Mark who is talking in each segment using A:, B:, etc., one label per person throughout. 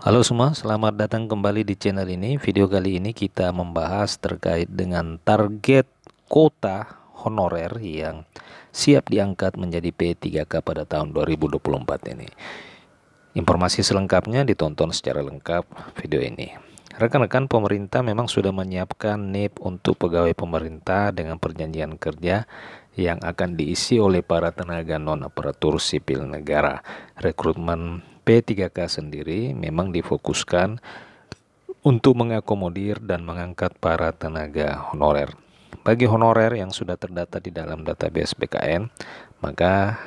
A: Halo semua, selamat datang kembali di channel ini. Video kali ini kita membahas terkait dengan target kuota honorer yang siap diangkat menjadi P3K pada tahun 2024 ini. Informasi selengkapnya ditonton secara lengkap video ini. Rekan-rekan, pemerintah memang sudah menyiapkan NIP untuk pegawai pemerintah dengan perjanjian kerja yang akan diisi oleh para tenaga non-aparatur sipil negara. Rekrutmen P3K sendiri memang difokuskan untuk mengakomodir dan mengangkat para tenaga honorer. Bagi honorer yang sudah terdata di dalam database BKN, maka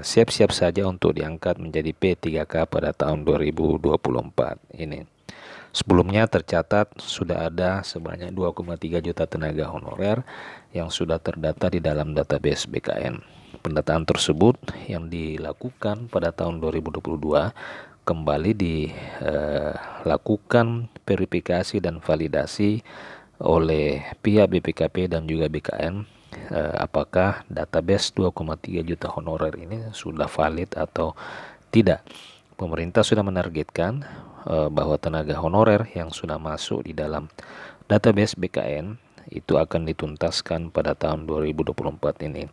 A: siap-siap saja untuk diangkat menjadi P3K pada tahun 2024 ini. Sebelumnya tercatat sudah ada sebanyak 2,3 juta tenaga honorer yang sudah terdata di dalam database BKN. Pendataan tersebut yang dilakukan pada tahun 2022 kembali dilakukan verifikasi dan validasi oleh pihak BPKP dan juga BKN apakah database 2,3 juta honorer ini sudah valid atau tidak. Pemerintah sudah menargetkan bahwa tenaga honorer yang sudah masuk di dalam database BKN itu akan dituntaskan pada tahun 2024 ini.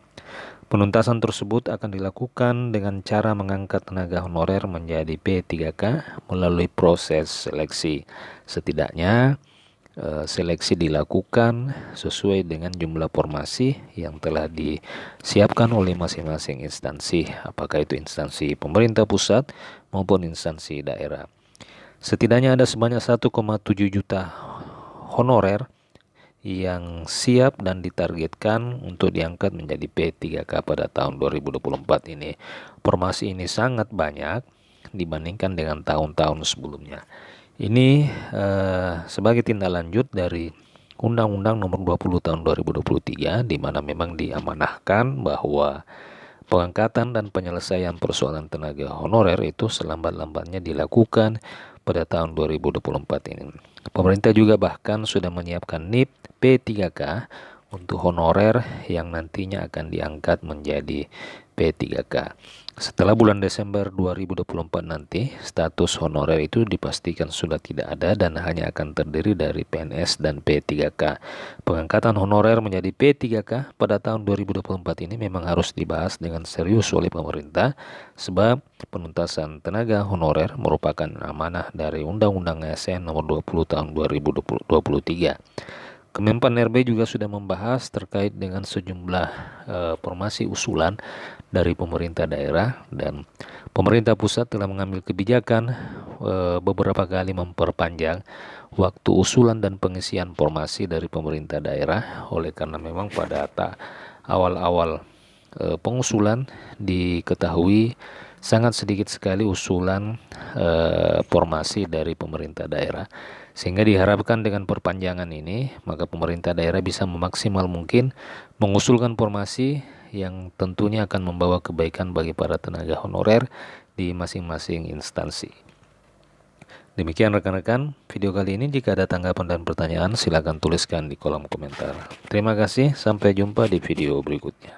A: Penuntasan tersebut akan dilakukan dengan cara mengangkat tenaga honorer menjadi P3K melalui proses seleksi. Setidaknya seleksi dilakukan sesuai dengan jumlah formasi yang telah disiapkan oleh masing-masing instansi, apakah itu instansi pemerintah pusat maupun instansi daerah. Setidaknya ada sebanyak 1,7 juta honorer yang siap dan ditargetkan untuk diangkat menjadi P3K pada tahun 2024 ini. Formasi ini sangat banyak dibandingkan dengan tahun-tahun sebelumnya. Ini sebagai tindak lanjut dari Undang-Undang Nomor 20 Tahun 2023, di mana memang diamanahkan bahwa pengangkatan dan penyelesaian persoalan tenaga honorer itu selambat-lambatnya dilakukan pada tahun 2024 ini. Pemerintah juga bahkan sudah menyiapkan NIP P3K untuk honorer yang nantinya akan diangkat menjadi P3K. Setelah bulan Desember 2024 nanti, status honorer itu dipastikan sudah tidak ada dan hanya akan terdiri dari PNS dan P3K. Pengangkatan honorer menjadi P3K pada tahun 2024 ini memang harus dibahas dengan serius oleh pemerintah, sebab penuntasan tenaga honorer merupakan amanah dari Undang-Undang ASN Nomor 20 Tahun 2023. Kemenpan RB juga sudah membahas terkait dengan sejumlah formasi usulan dari pemerintah daerah, dan pemerintah pusat telah mengambil kebijakan beberapa kali memperpanjang waktu usulan dan pengisian formasi dari pemerintah daerah, oleh karena memang pada awal-awal pengusulan diketahui sangat sedikit sekali usulan formasi dari pemerintah daerah, sehingga diharapkan dengan perpanjangan ini maka pemerintah daerah bisa memaksimal mungkin mengusulkan formasi yang tentunya akan membawa kebaikan bagi para tenaga honorer di masing-masing instansi. Demikian rekan-rekan video kali ini. Jika ada tanggapan dan pertanyaan silakan tuliskan di kolom komentar. Terima kasih, sampai jumpa di video berikutnya.